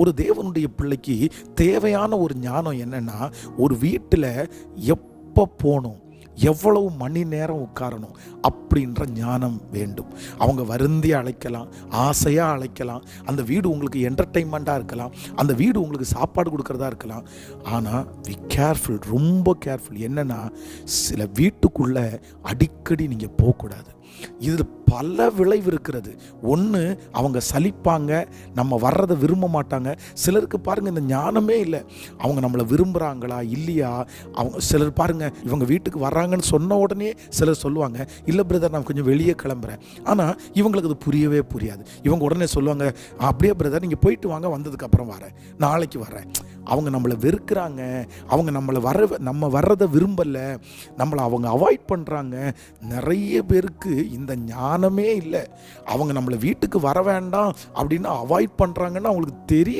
ஒரு தேவனுடைய பிள்ளைக்கு தேவையான ஒரு ஞானம் என்னன்னா, ஒரு வீட்டில் எப்போ போகணும், எவ்வளவு மணி நேரம் உட்காரணும் அப்படின்ற ஞானம் வேண்டும். அவங்க வருந்தி அழைக்கலாம், ஆசையாக அழைக்கலாம், அந்த வீடு உங்களுக்கு என்டர்டெயின்மெண்ட்டாக இருக்கலாம், அந்த வீடு உங்களுக்கு சாப்பாடு கொடுக்கறதா இருக்கலாம். ஆனால் வி கேர்ஃபுல், ரொம்ப கேர்ஃபுல். என்னென்னா, சில வீட்டுக்குள்ளே அடிக்கடி நீங்கள் போகக்கூடாது. இதில் பல விளைவு இருக்கிறது. ஒன்று, அவங்க சலிப்பாங்க, நம்ம வர்றதை விரும்ப மாட்டாங்க. சிலருக்கு பாருங்கள் இந்த ஞானமே இல்லை, அவங்க நம்மளை விரும்புகிறாங்களா இல்லையா. அவங்க சிலர் பாருங்கள், இவங்க வீட்டுக்கு வர்றாங்கன்னு சொன்ன உடனே சிலர் சொல்லுவாங்க, இல்லை பிரதர் நான் கொஞ்சம் வெளியே கிளம்புறேன். ஆனால் இவங்களுக்கு அது புரியவே புரியாது. இவங்க உடனே சொல்லுவாங்க, அப்படியே பிரதர் நீங்கள் போயிட்டு வாங்க, வந்ததுக்கப்புறம் வரேன், நாளைக்கு வரேன். அவங்க நம்மளை வெறுக்கிறாங்க, அவங்க நம்ம வர்றதை விரும்பலை, நம்மளை அவங்க அவாய்ட் பண்ணுறாங்க. நிறைய பேருக்கு இந்த ஞானமே இல்லை. அவங்க நம்மளை வீட்டுக்கு வர வேண்டாம் அப்படின்னு அவாய்ட் பண்ணுறாங்கன்னு அவங்களுக்கு தெரியவே